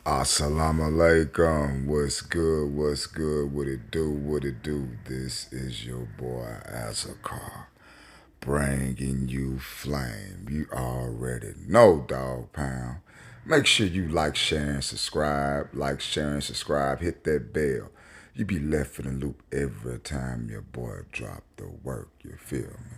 Assalamu alaikum. What's good? What's good? What it do? What it do? This is your boy Azakar, bringing you flame. You already know, dog pound. Make sure you like, share, and subscribe. Like, share, and subscribe. Hit that bell. You be left in the loop every time your boy drop the work. You feel me?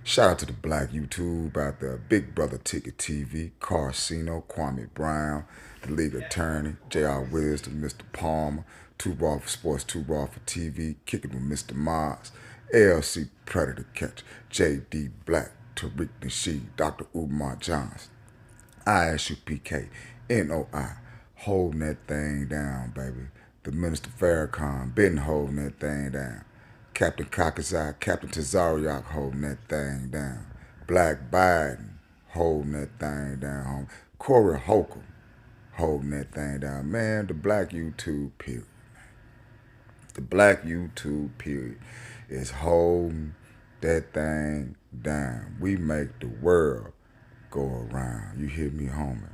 Shout out to the Black YouTube out there, Big Brother Ticket TV, Carcino, Kwame Brown, the League Attorney, J.R. Wisdom, Mr. Palmer, Too Raw for Sports, Too Raw for TV, Kicking with Mr. Moss, ALC Predator Catch, J.D. Black, Tariq Nasheed, Dr. Umar Johnson, ISUPK, NOI, holding that thing down, baby. The Minister Farrakhan been holding that thing down. Captain Kakazai, Captain Tazariak holding that thing down. Black Biden holding that thing down. Corey Holcomb holding that thing down. Man, the Black YouTube period. The Black YouTube period is holding that thing down. We make the world go around. You hear me, homie?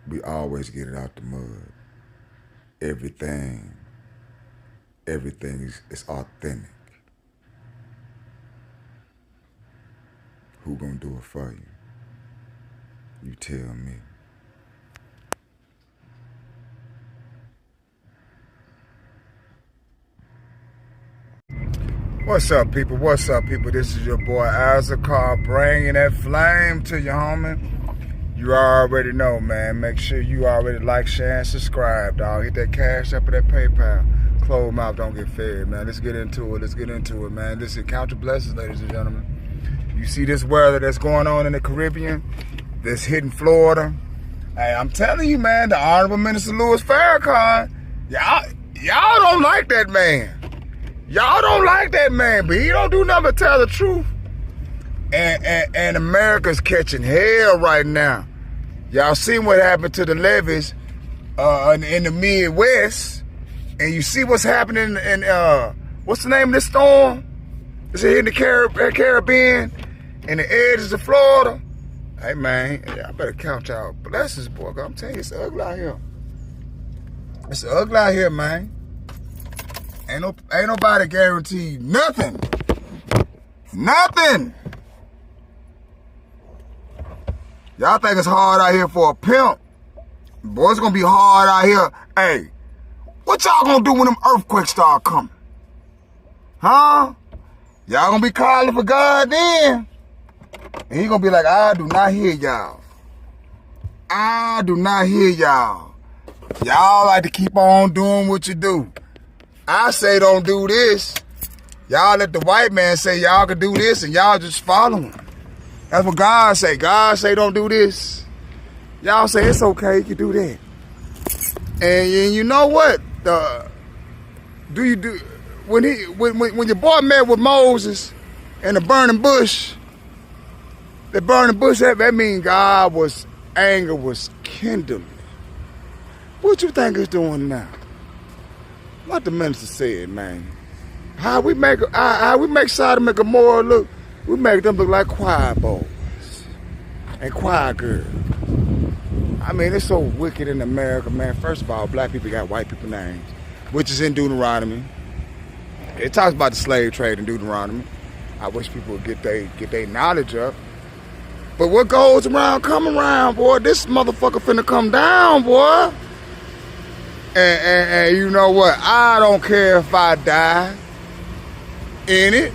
We always get it out the mud. Everything is authentic. Who gonna do it for you? You tell me. What's up, people? What's up, people? This is your boy Azakar, bringing that flame to you, homie. You already know, man. Make sure you already like, share, and subscribe, dog. Hit that cash up or that PayPal. Closed mouth don't get fed, man. Let's get into it. Let's get into it, man. This is Count Your Blessings, ladies and gentlemen. You see this weather that's going on in the Caribbean, that's hitting Florida. Hey, I'm telling you, man, the Honorable Minister Louis Farrakhan, y'all don't like that man. Y'all don't like that man, but he don't do nothing but tell the truth. And America's catching hell right now. Y'all seen what happened to the levees in the Midwest, and you see what's happening in what's the name of this storm? Is it hitting the Caribbean and the edges of Florida? Hey man, I better count y'all blessings, boy. I'm telling you, it's ugly out here. It's ugly out here, man. Ain't nobody guaranteed nothing. Nothing. Y'all think it's hard out here for a pimp? Boy, it's gonna be hard out here. Hey, what y'all gonna do when them earthquakes start coming? Huh? Y'all gonna be calling for God then? And he gonna be like, I do not hear y'all. I do not hear y'all. Y'all like to keep on doing what you do. I say don't do this. Y'all let the white man say y'all can do this and y'all just follow him. That's what God say. God say don't do this. Y'all say it's okay, you can do that. And you know what? When your boy met with Moses in the burning bush, that means God's anger was kindled. What you think it's doing now? What the minister said, man. How we make Sodom and Gomorrah look? We make them look like choir boys and choir girls. I mean, it's so wicked in America, man. First of all, black people got white people names, which is in Deuteronomy. It talks about the slave trade in Deuteronomy. I wish people would get their knowledge up. But what goes around, come around, boy. This motherfucker finna come down, boy. And you know what? I don't care if I die in it,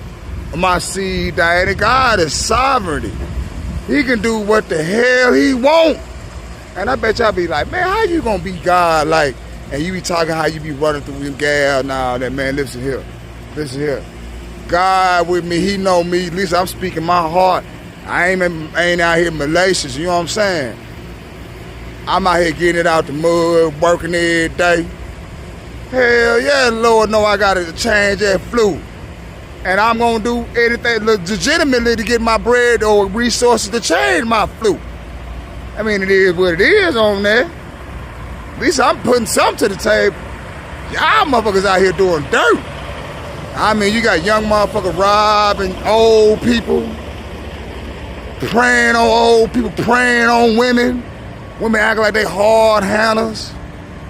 my seed die in it. God is sovereignty. He can do what the hell he want. And I bet y'all be like, man, how you gonna be God like? And you be talking how you be running through them gal now. That man, listen here. God with me, he know me. At least I'm speaking my heart. I ain't out here malicious. You know what I'm saying? I'm out here getting it out the mud, working every day. Hell yeah, Lord know I gotta change that flute. And I'm gonna do anything legitimately to get my bread or resources to change my flute. I mean, it is what it is on there. At least I'm putting something to the table. Y'all motherfuckers out here doing dirt. I mean, you got young motherfuckers robbing old people, preying on old people, preying on women. Women acting like they hard handlers.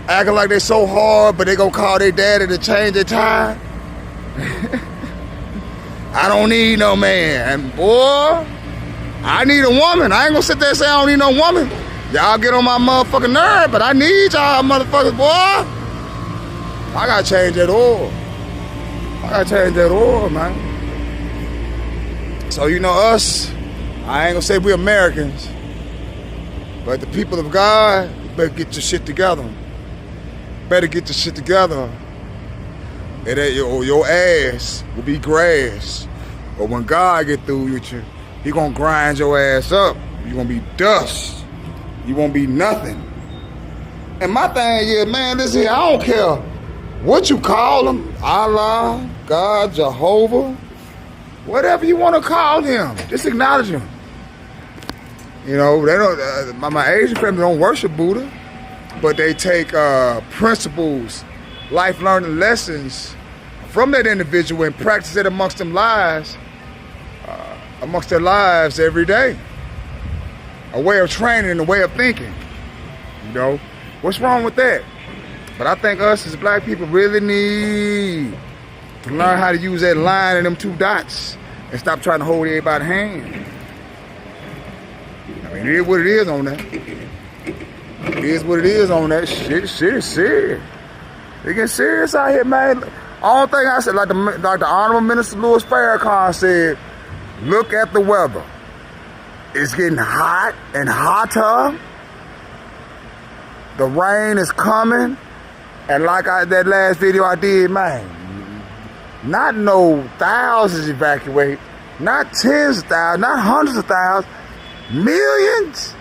acting like they so hard, but they gonna call their daddy to change their tire. I don't need no man. And boy, I need a woman. I ain't gonna sit there and say I don't need no woman. Y'all get on my motherfucking nerve, but I need y'all motherfuckers, boy. I gotta change that oil. I gotta change that oil, man. So, you know, us, I ain't gonna say we Americans, but the people of God, you better get your shit together. Better get your shit together. It ain't your ass will be grass. But when God get through with you, he gonna grind your ass up. You gonna be dust. You won't be nothing. And my thing is, man, this here, I don't care what you call him, Allah, God, Jehovah, whatever you want to call him, just acknowledge him. You know, they don't. My Asian family don't worship Buddha, but they take principles, life learning lessons from that individual and practice it amongst their lives every day. A way of training and a way of thinking. You know, what's wrong with that? But I think us as black people really need to learn how to use that line and them two dots and stop trying to hold everybody's hand. I mean, it is what it is on that. It is what it is on that. Shit is serious. It gets serious out here, man. All thing I said, like the Honorable Minister Louis Farrakhan said, look at the weather. It's getting hot and hotter. The rain is coming. And like that last video I did, man, not no thousands evacuate, not tens of thousands, not hundreds of thousands, millions.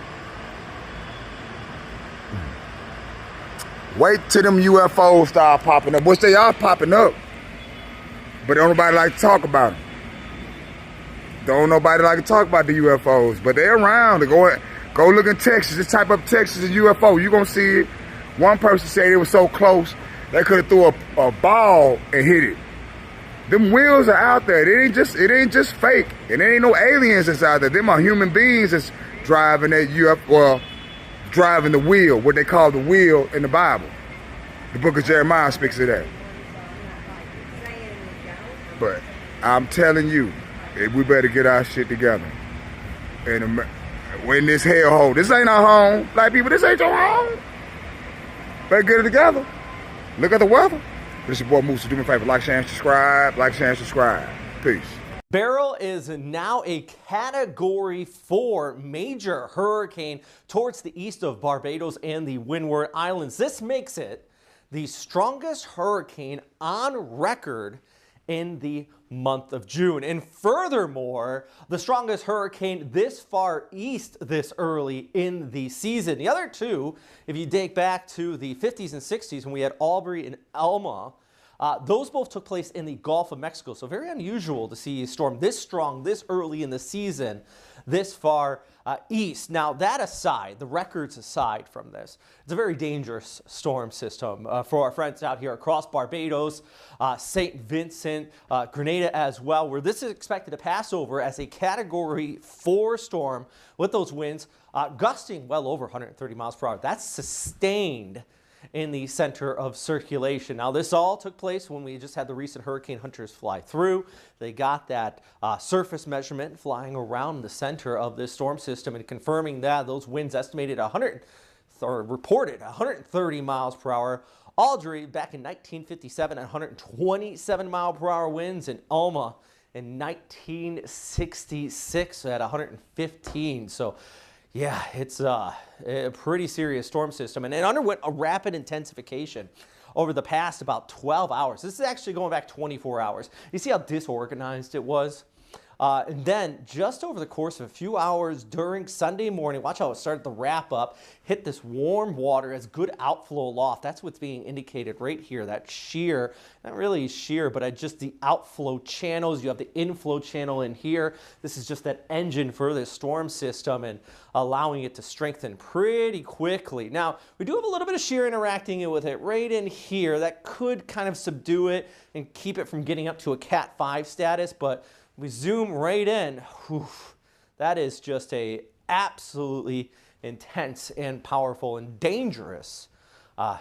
Wait till them UFOs start popping up, which they are popping up. But don't nobody like to talk about them. Don't nobody like to talk about the UFOs, but they're around. Go look in Texas. Just type up Texas and UFO. You're going to see it. One person said it was so close, they could have threw a ball and hit it. Them wheels are out there. It ain't just fake. And there ain't no aliens that's out there. Them are human beings that's driving that UFO, driving the wheel, what they call the wheel in the Bible. The book of Jeremiah speaks of that. But I'm telling you, we better get our shit together. And when this hellhole, this ain't our home. Black people, this ain't your home. Better get it together. Look at the weather. This is your boy Moose. Do me a favor, like, share, and subscribe. Like, share, and subscribe. Peace. Beryl is now a Category 4 major hurricane towards the east of Barbados and the Windward Islands. This makes it the strongest hurricane on record in the month of June. And furthermore, the strongest hurricane this far east this early in the season. The other two, if you date back to the 50s and 60s when we had Aubrey and Elma, those both took place in the Gulf of Mexico. So very unusual to see a storm this strong, this early in the season, this far east. Now that aside, the records aside from this, it's a very dangerous storm system for our friends out here across Barbados, St. Vincent, Grenada as well, where this is expected to pass over as a Category 4 storm with those winds gusting well over 130 miles per hour. That's sustained in the center of circulation. Now, this all took place when we just had the recent hurricane hunters fly through. They got that surface measurement flying around the center of this storm system and confirming that those winds estimated reported 130 miles per hour. Audrey back in 1957 at 127 mile per hour winds, and Elma in 1966 at 115. So yeah, it's a pretty serious storm system, and it underwent a rapid intensification over the past about 12 hours. This is actually going back 24 hours. You see how disorganized it was? And then just over the course of a few hours during Sunday morning, watch how it started to wrap up, hit this warm water as good outflow aloft. That's what's being indicated right here, that shear, not really shear, but just the outflow channels. You have the inflow channel in here. This is just that engine for this storm system and allowing it to strengthen pretty quickly. Now, we do have a little bit of shear interacting with it right in here. That could kind of subdue it and keep it from getting up to a Cat 5 status, but we zoom right in. Whew, that is just a absolutely intense and powerful and dangerous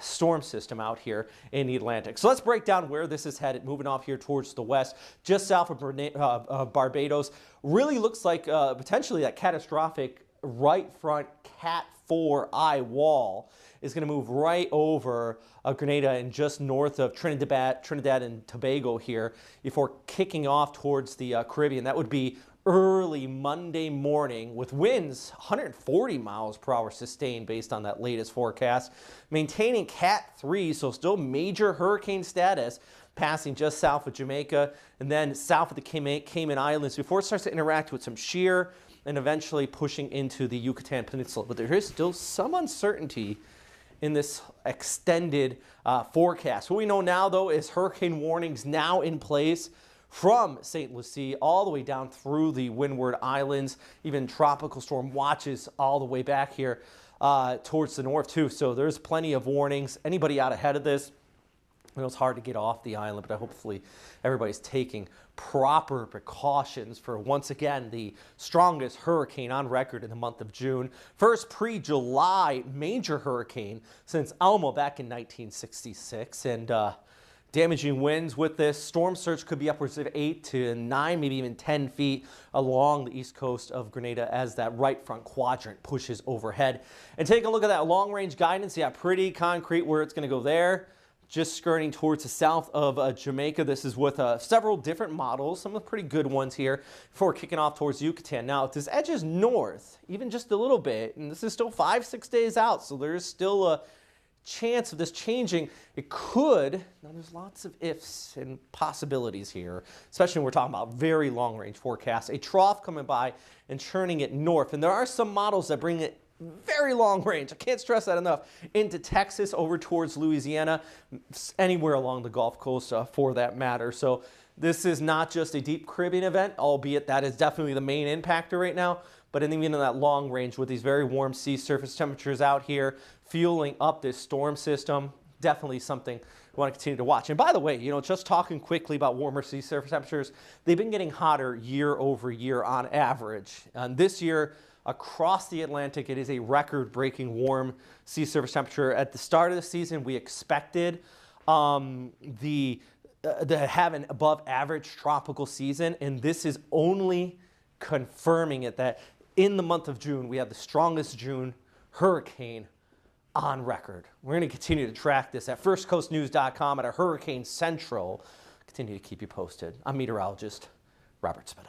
storm system out here in the Atlantic. So let's break down where this is headed, moving off here towards the west, just south of Barbados. Really looks like potentially that catastrophic right front Cat 4 eye wall is going to move right over Grenada and just north of Trinidad and Tobago here before kicking off towards the Caribbean. That would be early Monday morning with winds 140 miles per hour sustained based on that latest forecast. Maintaining Cat 3, so still major hurricane status, passing just south of Jamaica and then south of the Cayman Islands before it starts to interact with some shear and eventually pushing into the Yucatan Peninsula. But there is still some uncertainty in this extended forecast. What we know now, though, is hurricane warnings now in place from St. Lucie all the way down through the Windward Islands, even tropical storm watches all the way back here towards the north, too. So there's plenty of warnings. Anybody out ahead of this, I know it's hard to get off the island, but hopefully everybody's taking proper precautions for, once again, the strongest hurricane on record in the month of June. First pre-July major hurricane since Alma back in 1966. And damaging winds with this. Storm surge could be upwards of 8 to 9, maybe even 10 feet along the east coast of Grenada as that right front quadrant pushes overhead. And take a look at that long-range guidance. Yeah, pretty concrete where it's going to go there. Just skirting towards the south of Jamaica. This is with several different models, some of the pretty good ones here before kicking off towards Yucatan. Now, if this edges north, even just a little bit, and this is still 5-6 days out, so there's still a chance of this changing. It could, now there's lots of ifs and possibilities here, especially when we're talking about very long range forecasts. A trough coming by and churning it north, and there are some models that bring it very long range, I can't stress that enough, into Texas, over towards Louisiana, anywhere along the Gulf Coast for that matter. So this is not just a deep Caribbean event, albeit that is definitely the main impactor right now, but even in that long range with these very warm sea surface temperatures out here, fueling up this storm system, definitely something we want to continue to watch. And by the way, you know, just talking quickly about warmer sea surface temperatures, they've been getting hotter year over year on average. And this year, across the Atlantic, it is a record-breaking warm sea surface temperature. At the start of the season, we expected to have an above-average tropical season, and this is only confirming it, that in the month of June, we have the strongest June hurricane on record. We're going to continue to track this at firstcoastnews.com at our Hurricane Central. Continue to keep you posted. I'm meteorologist Robert Speta.